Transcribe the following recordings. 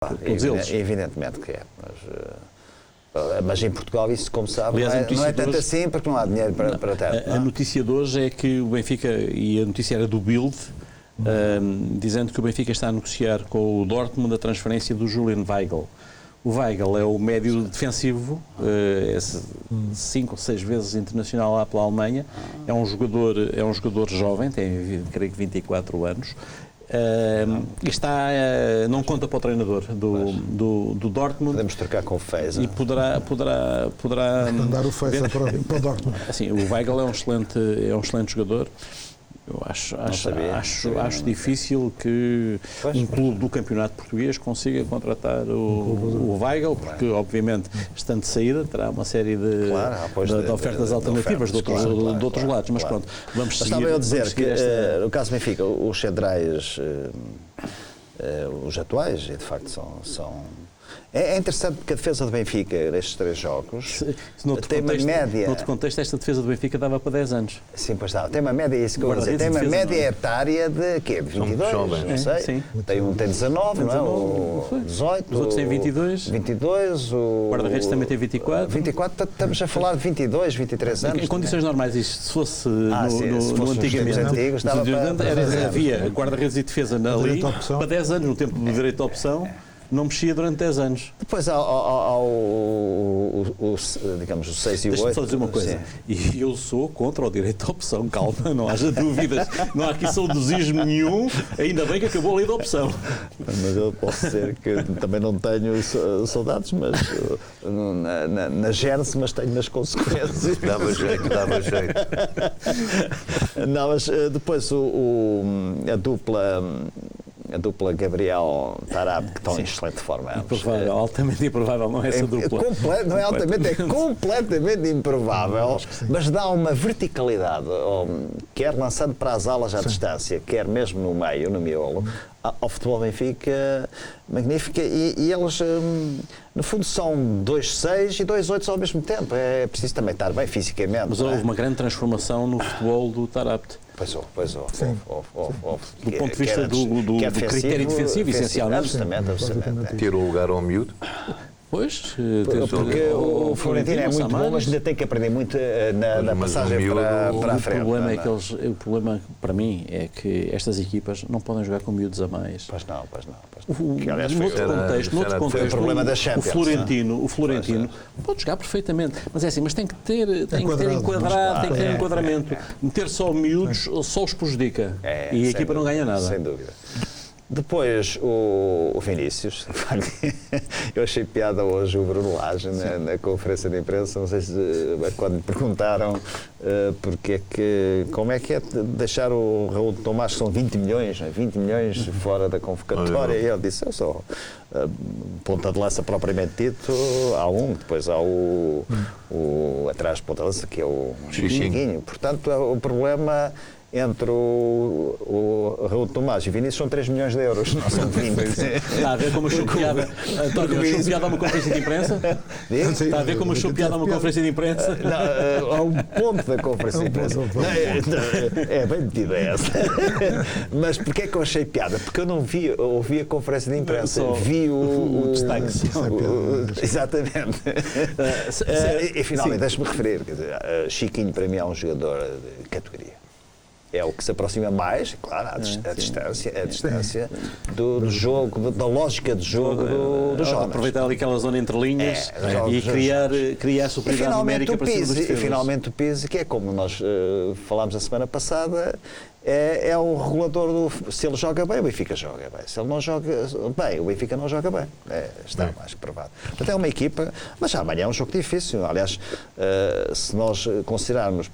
Todos eles. Evidentemente que é. Mas em Portugal isso, como sabe, Aliás, não é tanto assim porque não há dinheiro para tanto. A notícia de hoje é que o Benfica, e a notícia era do Bild, dizendo que o Benfica está a negociar com o Dortmund a transferência do Julian Weigl. O Weigl é o médio defensivo, 5 ou 6 vezes internacional lá pela Alemanha, é um jogador jovem, tem creio que 24 anos, e não conta para o treinador do Dortmund. Podemos trocar com o Feza. E poderá mandar o Feza para o Dortmund. Assim, o Weigl é um excelente jogador. Eu acho difícil que um clube do campeonato português consiga contratar o Weigl, porque obviamente, estando de saída, terá uma série de ofertas alternativas de outros lados. Mas pronto, vamos seguir. Estava eu a dizer que, no caso Benfica, os centrais, os atuais, de facto, são... É interessante porque a defesa do Benfica, nestes 3 jogos, tem uma média... Noutro contexto, esta defesa do Benfica dava para 10 anos. Sim, pois dá. Tem uma média, isso que eu vou dizer, tem uma média etária de quê? 22, não sei. Sim. Tem 19, não é? O 18. Os outros têm 22. 22. O guarda-redes também tem 24. 24, estamos a falar de 22 23 anos. Em condições normais, isto, se fosse no antigamente, antigos, havia guarda-redes e defesa ali para 10 anos, no tempo do direito de opção. Não mexia durante 10 anos. Depois digamos, o 6 e o 8. Deixa-me só dizer uma coisa. Sim. E eu sou contra o direito de opção, calma, não haja dúvidas. Não há aqui saudosismo nenhum, ainda bem que acabou a lei da opção. Mas eu posso dizer que também não tenho saudades, mas na gênese, mas tenho nas consequências. Dava jeito. Não, mas depois a dupla Gabriel-Tarab, que estão em excelente forma. Altamente improvável, não é essa dupla. Não é altamente, é completamente improvável, mas dá uma verticalidade, quer lançando para as alas à distância, quer mesmo no meio, no miolo, ao futebol Benfica, magnífica, e eles, no fundo, são 2-6 e 2-8 ao mesmo tempo. É preciso também estar bem fisicamente. Mas houve uma grande transformação no futebol do Tarabt. Pois houve. Do ponto de vista do critério defensivo, essencialmente. Absolutamente. Tirou o lugar ao miúdo. Pois, porque o Florentino é muito bom, mas ainda tem que aprender muito na passagem para a frente. O problema para mim é que estas equipas não podem jogar com miúdos a mais. Pois não. Noutro contexto, o problema da Champions, o Florentino pode jogar perfeitamente, mas é assim, mas tem que ter enquadramento. Meter só miúdos só os prejudica e a equipa não ganha nada. Sem dúvida. Depois o Vinícius, eu achei piada hoje o Bruno Lage na conferência de imprensa, não sei se quando lhe perguntaram como é que é deixar o Raul de Tomás, que são 20 milhões fora da convocatória, e ele disse, eu sou ponta de lança propriamente dito, há depois há o atrás de ponta de lança, que é o Chiquinho. Portanto, o problema entre o Raul de Tomás e Vinícius são 3 milhões de euros, não são 20. Está a ver como achou piada a uma conferência de imprensa? Está a ver como achou piada a uma conferência de imprensa? Não, há um ponto da conferência de imprensa. É bem metida essa. Mas porquê é que eu achei piada? Porque eu não ouvi a conferência de imprensa. Vi o destaque. Exatamente. E finalmente, deixa-me referir, quer dizer, Chiquinho para mim é um jogador de categoria. É o que se aproxima mais, claro, à distância do jogo, da lógica de jogo dos jovens. Aproveitar ali aquela zona entre linhas e criar superioridade numérica para cima dos defesas. E finalmente o Pizzi, que é como nós falámos a semana passada, é o regulador se ele joga bem, o Benfica joga bem. Se ele não joga bem, o Benfica não joga bem. Está mais provado. Portanto, é uma equipa, mas amanhã é um jogo difícil. Aliás, se nós considerarmos,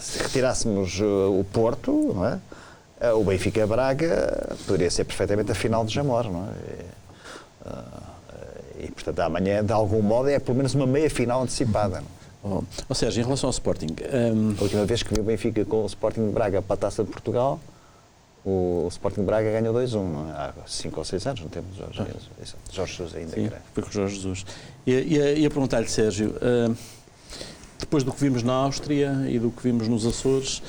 se retirássemos o Porto, não é? O Benfica-Braga poderia ser perfeitamente a final de Jamor, não é? E, portanto, amanhã, de algum modo, é pelo menos uma meia-final antecipada, não é? Ou seja, em relação ao Sporting... A última vez que vi o Benfica com o Sporting de Braga para a Taça de Portugal, o Sporting de Braga ganhou 2-1, há 5 ou 6 anos, no tempo de Jorge Jesus. Jorge Jesus ainda, sim, foi com o Jorge Jesus. Ia perguntar-lhe, Sérgio, depois do que vimos na Áustria e do que vimos nos Açores,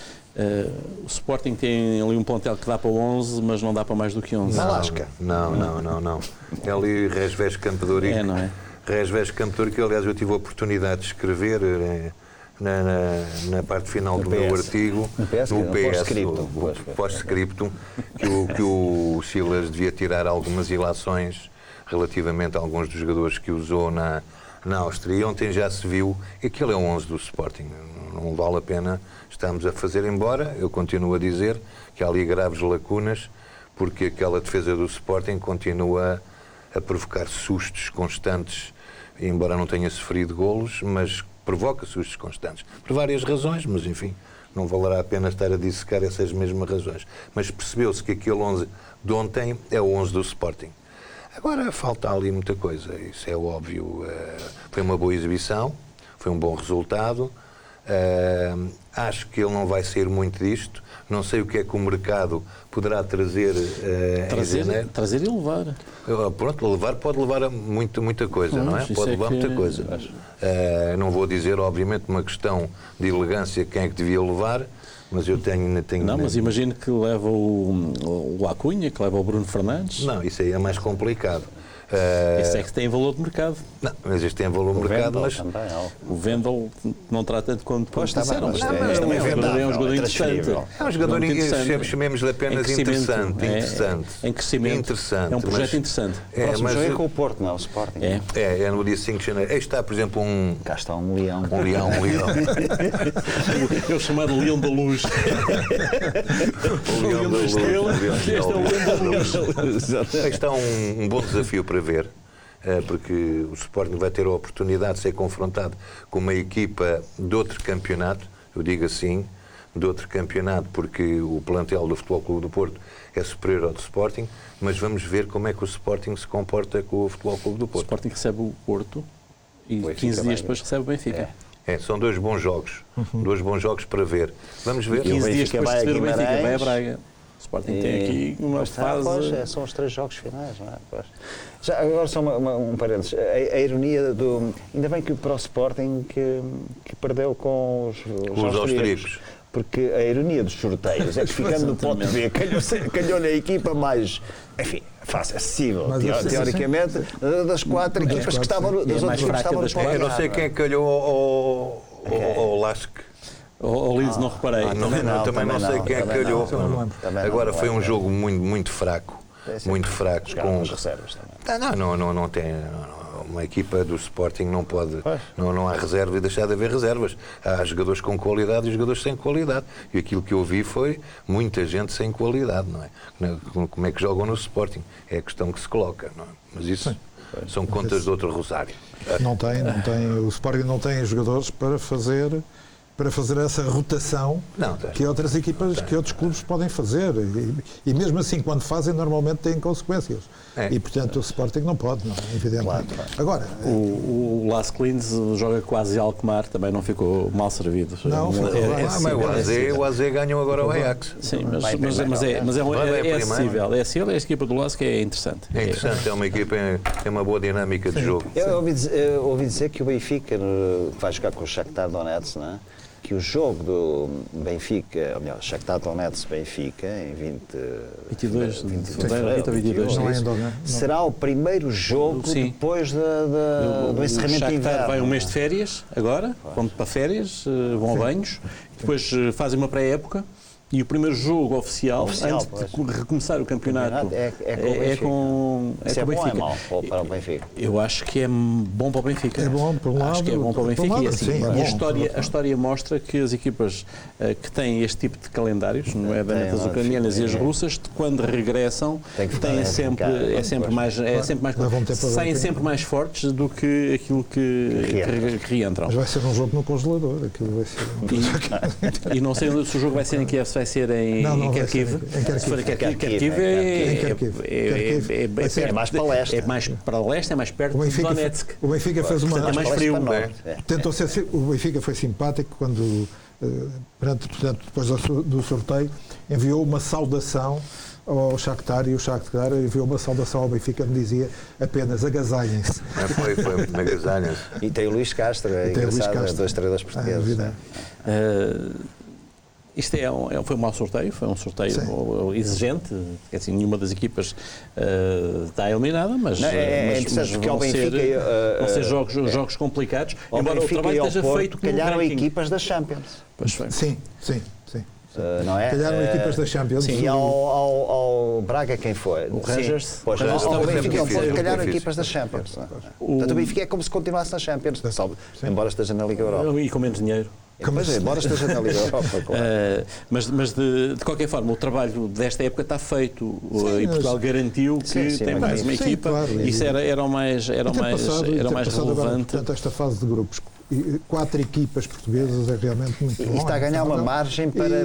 O Sporting tem ali um plantel que dá para 11, mas não dá para mais do que 11. Lasca. Não. É ali Resves Campedourico. Não é? Resves Campedourico, aliás, eu tive a oportunidade de escrever na parte final do meu artigo, no PS, pós-scriptum, que o Silas devia tirar algumas ilações relativamente a alguns dos jogadores que usou na Áustria. E ontem já se viu que aquele é o 11 do Sporting. Não vale a pena estarmos a fazer, embora eu continuo a dizer que há ali graves lacunas, porque aquela defesa do Sporting continua a provocar sustos constantes, embora não tenha sofrido golos, mas provoca sustos constantes. Por várias razões, mas enfim, não valerá a pena estar a dissecar essas mesmas razões. Mas percebeu-se que aquele 11 de ontem é o 11 do Sporting. Agora falta ali muita coisa, isso é óbvio. Foi uma boa exibição, foi um bom resultado. Acho que ele não vai sair muito disto. Não sei o que é que o mercado poderá trazer trazer e levar. Pronto, pode levar a muita coisa, não é? Pode levar muita coisa. Não vou dizer, obviamente, uma questão de elegância quem é que devia levar, mas eu tenho... Não, mas imagino que leva o Acunha, que leva o Bruno Fernandes. Não, isso aí é mais complicado. Esse é que tem valor de mercado. Não, mas este tem valor de mercado, mas... O Vendel não trata de quanto disseram, mas é um jogador interessante. É um jogador, chamemos-lhe apenas interessante. Em crescimento. É um projeto interessante. O próximo jogo é com o Porto, não é o Sporting. É no dia 5 de janeiro. Aí está, por exemplo, Cá está um leão. Um leão. É o chamado Leão da Luz. O leão da Estrela. Este é o Leão da Luz. Aí está um bom desafio para ver, porque o Sporting vai ter a oportunidade de ser confrontado com uma equipa de outro campeonato, eu digo assim, de outro campeonato, porque o plantel do Futebol Clube do Porto é superior ao do Sporting, mas vamos ver como é que o Sporting se comporta com o Futebol Clube do Porto. O Sporting recebe o Porto e 15 dias depois recebe o Benfica. São dois bons jogos, para ver. Vamos ver. 15 dias depois de receber o Benfica, vai a Braga. O Sporting tem aqui uma fase... são os 3 jogos finais, não é? Já, agora só um parênteses. A ironia do... Ainda bem que para o Sporting que perdeu com os austríacos. Porque a ironia dos sorteios é que, ficando no pote B, calhou na equipa mais, enfim, fácil, acessível, teoricamente, das 4 equipas que estavam, das outras que estavam no pote. Eu não sei quem é que calhou ao Lasque. O Leeds não reparei. Também não sei quem é que calhou. Agora foi um jogo muito fraco. Muito fraco. Com as reservas também. Não tem... Uma equipa do Sporting não pode... Não há reserva e deixar de haver reservas. Há jogadores com qualidade e jogadores sem qualidade. E aquilo que eu vi foi muita gente sem qualidade, não é? Como é que jogam no Sporting? É a questão que se coloca, não é? Mas isso são contas de outro rosário. Não tem. O Sporting não tem jogadores para fazer essa rotação que outras equipas, que outros clubes podem fazer. E mesmo assim, quando fazem, normalmente têm consequências. E, portanto, o Sporting não pode, evidentemente. Claro. Agora... O Las Clins joga quase Alkmaar, também não ficou mal servido. O AZ ganhou agora o Ajax. Sim, mas é acessível. É acessível, a equipa do Las que é interessante. É interessante, é uma equipa, tem uma boa dinâmica de jogo. Eu ouvi dizer que o Benfica vai jogar com o Shakhtar Donetsk, não é? Que o jogo do Benfica, ou melhor, Shakhtar Donetsk-Benfica, em 22 de fevereiro, será o primeiro jogo depois do encerramento do inverno. Vai um mês de férias, agora, vão para férias, vão a banhos, depois fazem uma pré-época. E o primeiro jogo oficial antes de recomeçar o campeonato é com o Benfica. É bom ou é mau para o Benfica? Eu acho que é bom para o Benfica. É bom, por um lado. Acho que é bom para o Benfica. E a história mostra que as equipas que têm este tipo de calendários, nomeadamente as ucranianas e as russas, quando regressam, saem sempre mais fortes do que aquilo que reentram. Mas vai ser um jogo no congelador. Aquilo vai ser... E não sei se o jogo vai ser em Kiev, vai ser em Kharkiv. Se for em Kharkiv é mais para leste. É mais para leste, é mais perto do Donetsk. O Benfica fez uma... É mais frio. O Benfica foi simpático quando, portanto, depois do sorteio, enviou uma saudação ao Shakhtar, e o Shakhtar enviou uma saudação ao Benfica, me dizia apenas agasalhem-se. Foi agasalhem-se. E tem o Luís Castro, é engraçado, as 2 estrelas portuguesas. Isto foi um mau sorteio, foi um sorteio exigente, assim, nenhuma das equipas está eliminada, mas, interessante porque ao Benfica vão ser jogos complicados, embora o trabalho esteja feito com calharam equipas da Champions. Sim. Não é? Calharam equipas da Champions. Sim, e ao Braga quem foi? O Rangers. Ao Benfica calharam equipas da Champions. Portanto, o Benfica é como se continuasse na Champions, embora esteja na Liga Europa. E com menos dinheiro. Embora esteja na Liga Europa, claro. Mas de qualquer forma, o trabalho desta época está feito e Portugal garantiu que tem mais uma equipa. Claro, isso era o mais relevante. Agora, portanto, esta fase de grupos. 4 equipas portuguesas é realmente muito bom. E está a ganhar uma margem para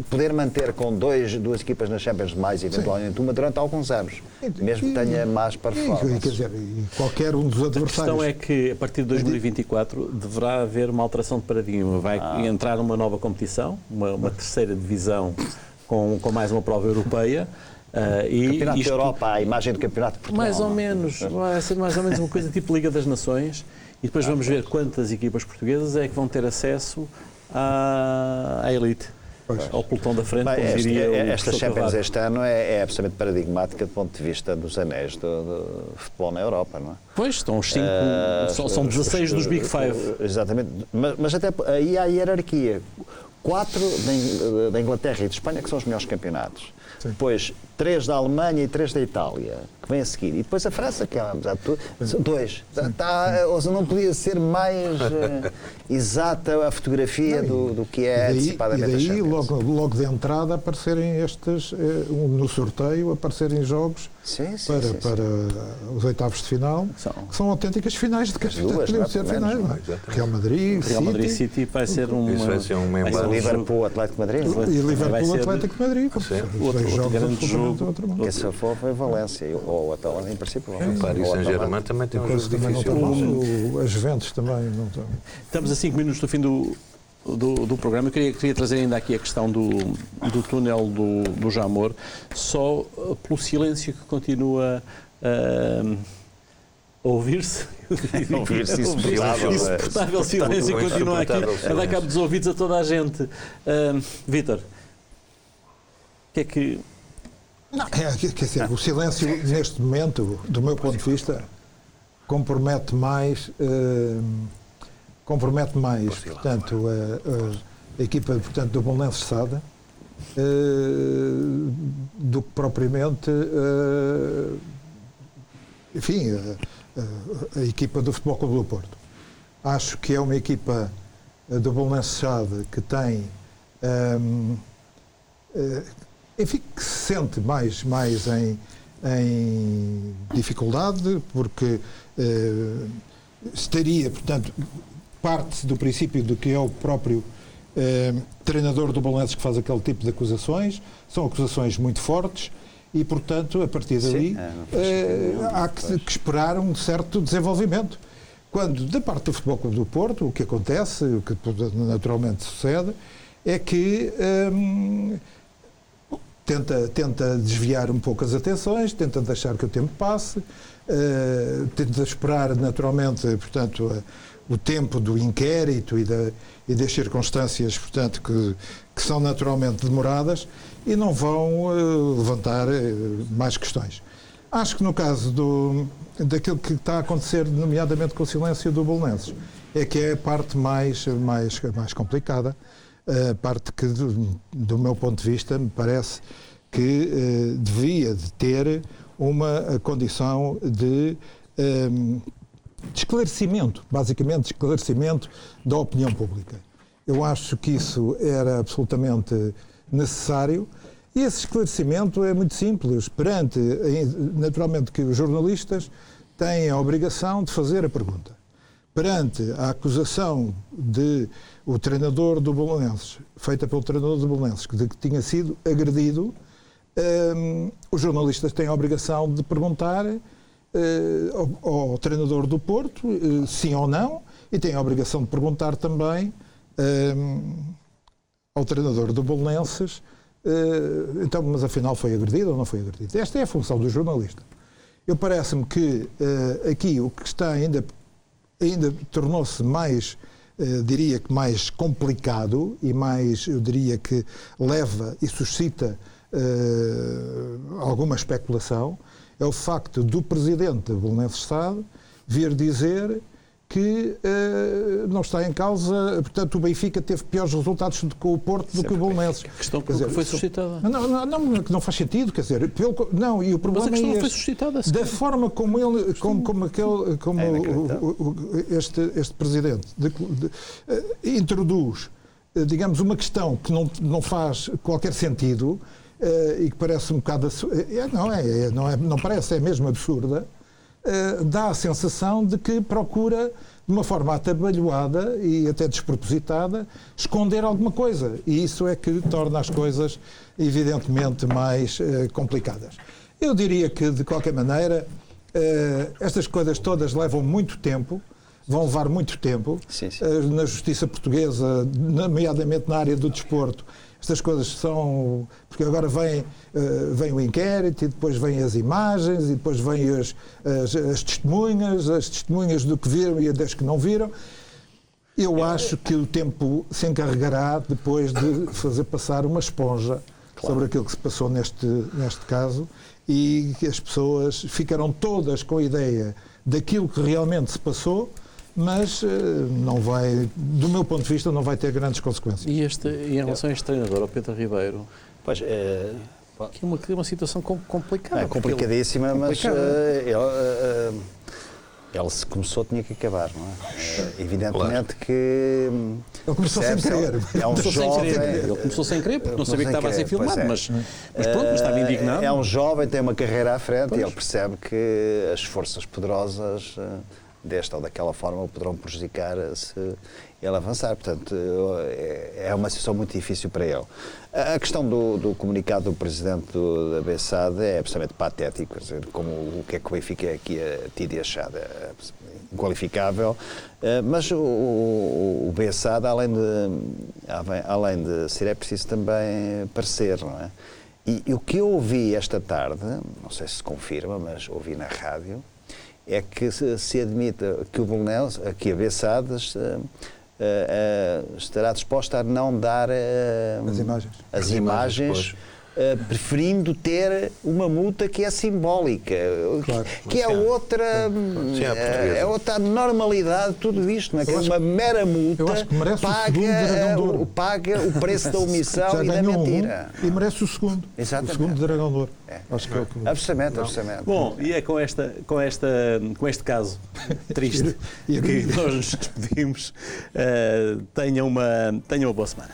poder manter com duas equipas nas Champions, mais eventualmente uma, durante alguns anos, mesmo que tenha mais performance. Quer dizer, qualquer um dos adversários. A questão é que a partir de 2024 deverá haver uma alteração de paradigma. Vai entrar uma nova competição, uma terceira divisão com mais uma prova europeia. Campeonato da Europa, a imagem do Campeonato de Portugal. Mais ou menos, vai ser mais ou menos uma coisa tipo Liga das Nações. E depois vamos ver quantas equipas portuguesas é que vão ter acesso à elite, ao pelotão da frente, como diria o esta Champions este ano é absolutamente paradigmática do ponto de vista dos anéis do futebol na Europa, não é? Pois, estão os 5, são 16 dos Big Five. Exatamente, mas até aí há a hierarquia. 4 da Inglaterra e de Espanha, que são os melhores campeonatos. Sim. Depois 3 da Alemanha e 3 da Itália, que vem a seguir. E depois a França, que é 2. Ou seja, não podia ser mais exata a fotografia do que é antecipadamente a Champions. E daí, logo de entrada, aparecerem no sorteio, aparecerem jogos para os oitavos de final, que são autênticas finais de campeonato. Real Madrid, City vai ser Liverpool, Atlético Madrid. E Liverpool, Atlético Madrid. Outro grande jogo. Esse foi Valência, ou Atalanta, em princípio. Paris Saint-Germain também tem coisas difíceis. As Juventus também não estão. Estamos a 5 minutos do fim do programa. Eu queria trazer ainda aqui a questão do túnel do Jamor, só pelo silêncio que continua a ouvir-se. Insuportável silêncio que continua aqui a dar cabo dos ouvidos a toda a gente. Vítor, o que é que... Quer dizer, o silêncio neste momento, do meu ponto de vista, compromete mais, portanto, a equipa, portanto, do Belenenses SAD do que propriamente, a equipa do Futebol Clube do Porto. Acho que é uma equipa do Belenenses SAD que tem que se sente mais em dificuldade, porque estaria, portanto, parte do princípio de que é o próprio treinador do Belenenses que faz aquele tipo de acusações, são acusações muito fortes e, portanto, a partir dali há que esperar um certo desenvolvimento. Quando, da parte do Futebol Clube do Porto, o que acontece, o que naturalmente sucede, é que tenta desviar um pouco as atenções, tenta deixar que o tempo passe, tenta esperar naturalmente, portanto, o tempo do inquérito e das circunstâncias, portanto, que são naturalmente demoradas e não vão levantar mais questões. Acho que no caso daquilo que está a acontecer, nomeadamente com o silêncio do Belenenses, é que é a parte mais complicada. A parte que, do meu ponto de vista, me parece que devia de ter uma condição de esclarecimento, basicamente esclarecimento da opinião pública. Eu acho que isso era absolutamente necessário e esse esclarecimento é muito simples, naturalmente que os jornalistas têm a obrigação de fazer a pergunta. Perante a acusação de o treinador do Belenenses, feita pelo treinador do Belenenses, de que tinha sido agredido, os jornalistas têm a obrigação de perguntar ao treinador do Porto, sim ou não, e têm a obrigação de perguntar também ao treinador do Belenenses, então, mas afinal foi agredido ou não foi agredido? Esta é a função do jornalista. Eu parece-me que aqui o que está ainda tornou-se mais diria que mais complicado e mais, eu diria que leva e suscita alguma especulação, é o facto do Presidente da Belenenses-Sade vir dizer que não está em causa, portanto o Benfica teve piores resultados com o Porto do que o Belenenses. A questão que foi suscitada. Não faz sentido, quer dizer, não, e o problema mas a questão não foi suscitada. Da forma como ele, este Presidente introduz, digamos, uma questão que não faz qualquer sentido e que parece um bocado... não parece, é mesmo absurda, dá a sensação de que procura, de uma forma atabalhoada e até despropositada, esconder alguma coisa. E isso é que torna as coisas, evidentemente, mais complicadas. Eu diria que, de qualquer maneira, estas coisas todas levam muito tempo, vão levar muito tempo. Sim. Na justiça portuguesa, nomeadamente na área do desporto, estas coisas são... Porque agora vem o inquérito e depois vêm as imagens e depois vêm as testemunhas do que viram e das que não viram. Eu acho que o tempo se encarregará depois de fazer passar uma esponja sobre aquilo que se passou neste caso e que as pessoas ficarão todas com a ideia daquilo que realmente se passou, mas não vai, do meu ponto de vista, não vai ter grandes consequências. E em relação a este treinador, ao Pedro Ribeiro, pois, que é uma situação complicada. É complicadíssima, mas ele se começou, tinha que acabar, não é? Evidentemente que... Ele começou sem querer. É um jovem... Ele começou sem querer, porque não sabia que estava a ser filmado, mas pronto, mas estava indignado. É um jovem, tem uma carreira à frente e ele percebe que as forças poderosas... desta ou daquela forma, poderão prejudicar se ele avançar. Portanto, é uma situação muito difícil para ele. A questão do comunicado do Presidente da BSAD é absolutamente patético, quer dizer, como o que é que o Benfica aqui a tido e achado, é inqualificável, mas o BSAD, além de ser, é preciso também parecer, não é? E o que eu ouvi esta tarde, não sei se confirma, mas ouvi na rádio, é que se admite que o Belenenses, que a BSAD estará disposta a não dar as imagens preferindo ter uma multa que é simbólica, claro, que é outra normalidade de tudo isto, não é? Que uma mera multa paga o preço da omissão e da mentira. E merece o segundo. Exatamente. O segundo Dragão de Ouro. Acho que é o que... Absolutamente. Bom, e é com este caso triste que nós nos despedimos. Tenham uma boa semana.